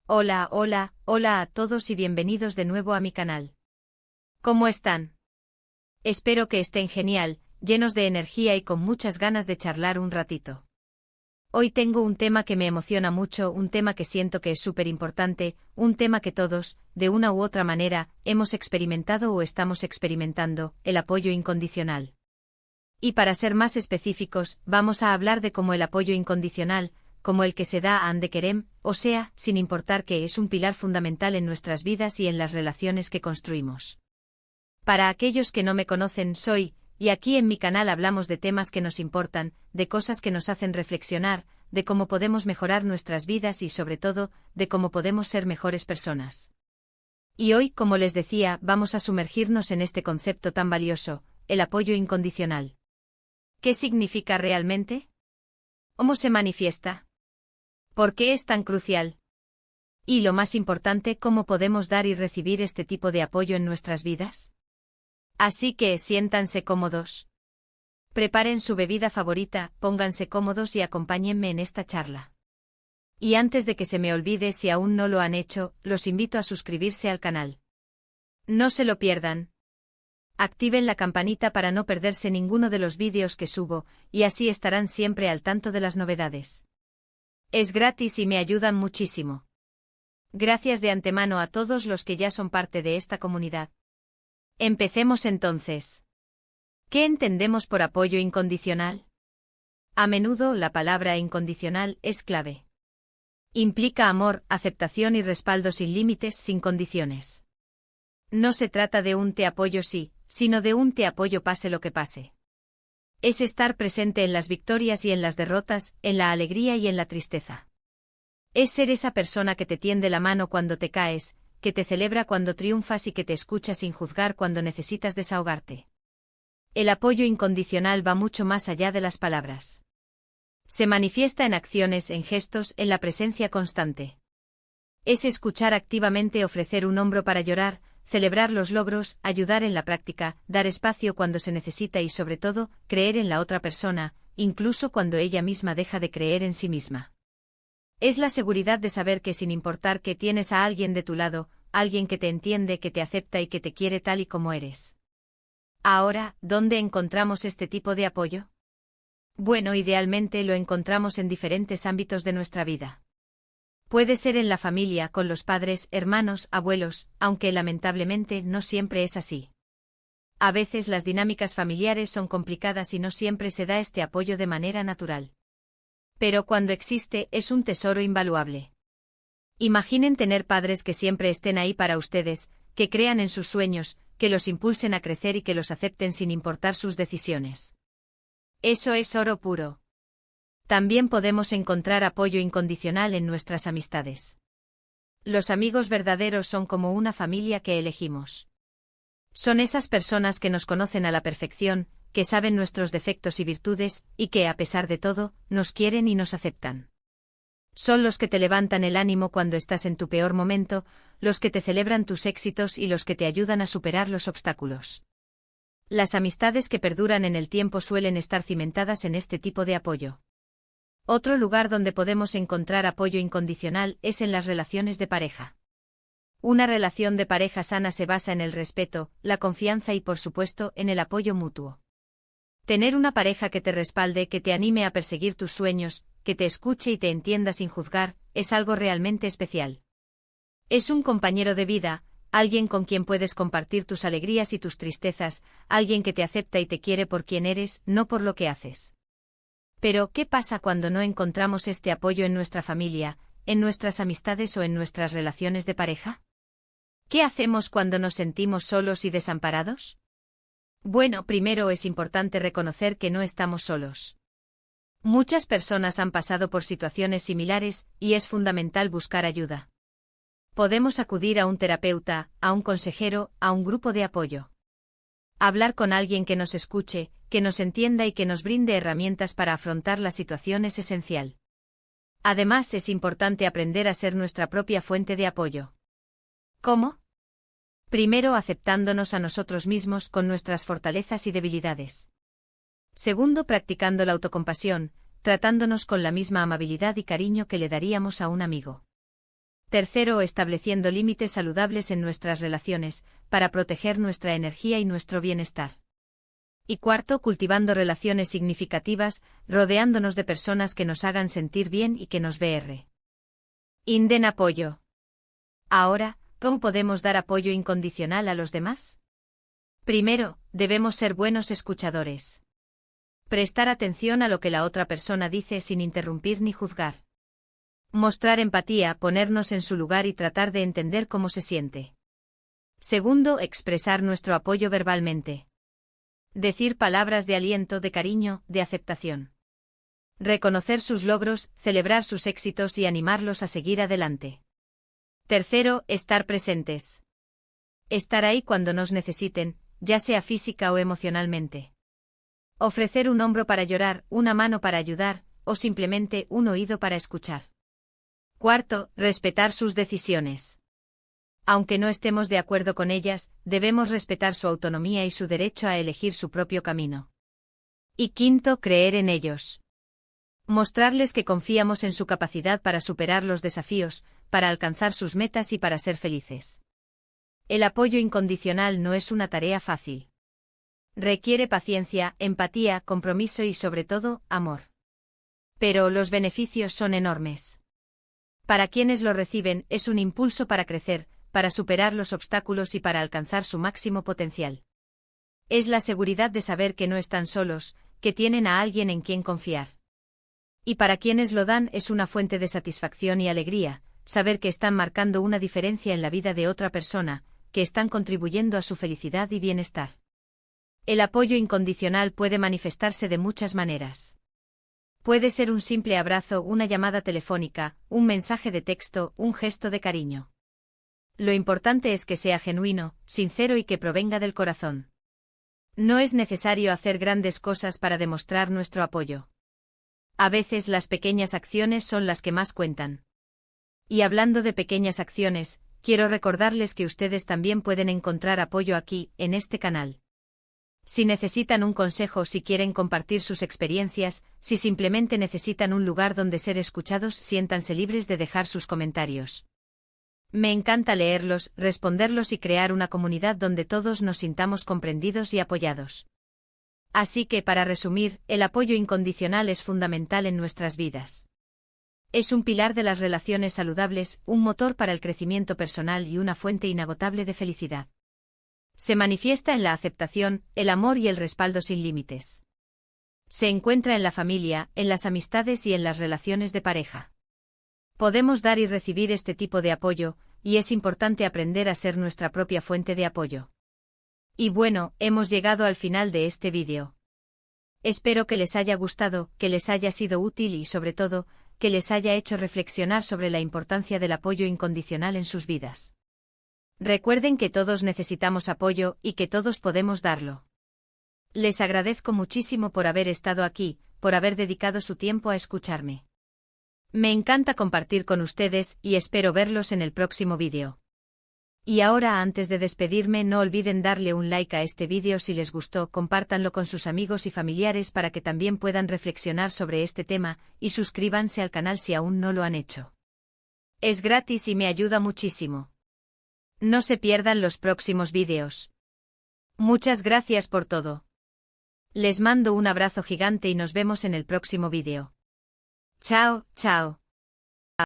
Hola, hola, hola a todos y bienvenidos de nuevo a mi canal. ¿Cómo están? Espero que estén genial, llenos de energía y con muchas ganas de charlar un ratito. Hoy tengo un tema que me emociona mucho, un tema que siento que es súper importante, un tema que todos, de una u otra manera, hemos experimentado o estamos experimentando, el apoyo incondicional. Y para ser más específicos, vamos a hablar de cómo el apoyo incondicional, como el que se da a ande querem, o sea, sin importar que es un pilar fundamental en nuestras vidas y en las relaciones que construimos. Para aquellos que no me conocen, y aquí en mi canal hablamos de temas que nos importan, de cosas que nos hacen reflexionar, de cómo podemos mejorar nuestras vidas y sobre todo, de cómo podemos ser mejores personas. Y hoy, como les decía, vamos a sumergirnos en este concepto tan valioso, el apoyo incondicional. ¿Qué significa realmente? ¿Cómo se manifiesta? ¿Por qué es tan crucial? Y lo más importante, ¿cómo podemos dar y recibir este tipo de apoyo en nuestras vidas? Así que, siéntanse cómodos. Preparen su bebida favorita, pónganse cómodos y acompáñenme en esta charla. Y antes de que se me olvide, si aún no lo han hecho, los invito a suscribirse al canal. No se lo pierdan. Activen la campanita para no perderse ninguno de los vídeos que subo, y así estarán siempre al tanto de las novedades. Es gratis y me ayudan muchísimo. Gracias de antemano a todos los que ya son parte de esta comunidad. Empecemos entonces. ¿Qué entendemos por apoyo incondicional? A menudo la palabra incondicional es clave. Implica amor, aceptación y respaldo sin límites, sin condiciones. No se trata de un te apoyo sí, sino de un te apoyo pase lo que pase. Es estar presente en las victorias y en las derrotas, en la alegría y en la tristeza. Es ser esa persona que te tiende la mano cuando te caes, que te celebra cuando triunfas y que te escucha sin juzgar cuando necesitas desahogarte. El apoyo incondicional va mucho más allá de las palabras. Se manifiesta en acciones, en gestos, en la presencia constante. Es escuchar activamente, ofrecer un hombro para llorar, celebrar los logros, ayudar en la práctica, dar espacio cuando se necesita y sobre todo, creer en la otra persona, incluso cuando ella misma deja de creer en sí misma. Es la seguridad de saber que sin importar que tienes a alguien de tu lado, alguien que te entiende, que te acepta y que te quiere tal y como eres. Ahora, ¿dónde encontramos este tipo de apoyo? Bueno, idealmente lo encontramos en diferentes ámbitos de nuestra vida. Puede ser en la familia, con los padres, hermanos, abuelos, aunque lamentablemente no siempre es así. A veces las dinámicas familiares son complicadas y no siempre se da este apoyo de manera natural. Pero cuando existe, es un tesoro invaluable. Imaginen tener padres que siempre estén ahí para ustedes, que crean en sus sueños, que los impulsen a crecer y que los acepten sin importar sus decisiones. Eso es oro puro. También podemos encontrar apoyo incondicional en nuestras amistades. Los amigos verdaderos son como una familia que elegimos. Son esas personas que nos conocen a la perfección, que saben nuestros defectos y virtudes, y que, a pesar de todo, nos quieren y nos aceptan. Son los que te levantan el ánimo cuando estás en tu peor momento, los que te celebran tus éxitos y los que te ayudan a superar los obstáculos. Las amistades que perduran en el tiempo suelen estar cimentadas en este tipo de apoyo. Otro lugar donde podemos encontrar apoyo incondicional es en las relaciones de pareja. Una relación de pareja sana se basa en el respeto, la confianza y por supuesto en el apoyo mutuo. Tener una pareja que te respalde, que te anime a perseguir tus sueños, que te escuche y te entienda sin juzgar, es algo realmente especial. Es un compañero de vida, alguien con quien puedes compartir tus alegrías y tus tristezas, alguien que te acepta y te quiere por quien eres, no por lo que haces. Pero, ¿qué pasa cuando no encontramos este apoyo en nuestra familia, en nuestras amistades o en nuestras relaciones de pareja? ¿Qué hacemos cuando nos sentimos solos y desamparados? Bueno, primero es importante reconocer que no estamos solos. Muchas personas han pasado por situaciones similares, y es fundamental buscar ayuda. Podemos acudir a un terapeuta, a un consejero, a un grupo de apoyo. Hablar con alguien que nos escuche, que nos entienda y que nos brinde herramientas para afrontar la situación es esencial. Además, es importante aprender a ser nuestra propia fuente de apoyo. ¿Cómo? Primero, aceptándonos a nosotros mismos con nuestras fortalezas y debilidades. Segundo, practicando la autocompasión, tratándonos con la misma amabilidad y cariño que le daríamos a un amigo. Tercero, estableciendo límites saludables en nuestras relaciones, para proteger nuestra energía y nuestro bienestar. Y cuarto, cultivando relaciones significativas, rodeándonos de personas que nos hagan sentir bien y que nos den apoyo. Ahora, ¿cómo podemos dar apoyo incondicional a los demás? Primero, debemos ser buenos escuchadores. Prestar atención a lo que la otra persona dice sin interrumpir ni juzgar. Mostrar empatía, ponernos en su lugar y tratar de entender cómo se siente. Segundo, expresar nuestro apoyo verbalmente. Decir palabras de aliento, de cariño, de aceptación. Reconocer sus logros, celebrar sus éxitos y animarlos a seguir adelante. Tercero, estar presentes. Estar ahí cuando nos necesiten, ya sea física o emocionalmente. Ofrecer un hombro para llorar, una mano para ayudar, o simplemente un oído para escuchar. Cuarto, respetar sus decisiones. Aunque no estemos de acuerdo con ellas, debemos respetar su autonomía y su derecho a elegir su propio camino. Y quinto, creer en ellos. Mostrarles que confiamos en su capacidad para superar los desafíos, para alcanzar sus metas y para ser felices. El apoyo incondicional no es una tarea fácil. Requiere paciencia, empatía, compromiso y sobre todo, amor. Pero los beneficios son enormes. Para quienes lo reciben, es un impulso para crecer, para superar los obstáculos y para alcanzar su máximo potencial. Es la seguridad de saber que no están solos, que tienen a alguien en quien confiar. Y para quienes lo dan es una fuente de satisfacción y alegría, saber que están marcando una diferencia en la vida de otra persona, que están contribuyendo a su felicidad y bienestar. El apoyo incondicional puede manifestarse de muchas maneras. Puede ser un simple abrazo, una llamada telefónica, un mensaje de texto, un gesto de cariño. Lo importante es que sea genuino, sincero y que provenga del corazón. No es necesario hacer grandes cosas para demostrar nuestro apoyo. A veces las pequeñas acciones son las que más cuentan. Y hablando de pequeñas acciones, quiero recordarles que ustedes también pueden encontrar apoyo aquí, en este canal. Si necesitan un consejo, si quieren compartir sus experiencias, si simplemente necesitan un lugar donde ser escuchados, siéntanse libres de dejar sus comentarios. Me encanta leerlos, responderlos y crear una comunidad donde todos nos sintamos comprendidos y apoyados. Así que, para resumir, el apoyo incondicional es fundamental en nuestras vidas. Es un pilar de las relaciones saludables, un motor para el crecimiento personal y una fuente inagotable de felicidad. Se manifiesta en la aceptación, el amor y el respaldo sin límites. Se encuentra en la familia, en las amistades y en las relaciones de pareja. Podemos dar y recibir este tipo de apoyo, y es importante aprender a ser nuestra propia fuente de apoyo. Y bueno, hemos llegado al final de este vídeo. Espero que les haya gustado, que les haya sido útil y sobre todo, que les haya hecho reflexionar sobre la importancia del apoyo incondicional en sus vidas. Recuerden que todos necesitamos apoyo y que todos podemos darlo. Les agradezco muchísimo por haber estado aquí, por haber dedicado su tiempo a escucharme. Me encanta compartir con ustedes y espero verlos en el próximo vídeo. Y ahora, antes de despedirme, no olviden darle un like a este vídeo si les gustó, compártanlo con sus amigos y familiares para que también puedan reflexionar sobre este tema, y suscríbanse al canal si aún no lo han hecho. Es gratis y me ayuda muchísimo. No se pierdan los próximos vídeos. Muchas gracias por todo. Les mando un abrazo gigante y nos vemos en el próximo vídeo. Chao, chao.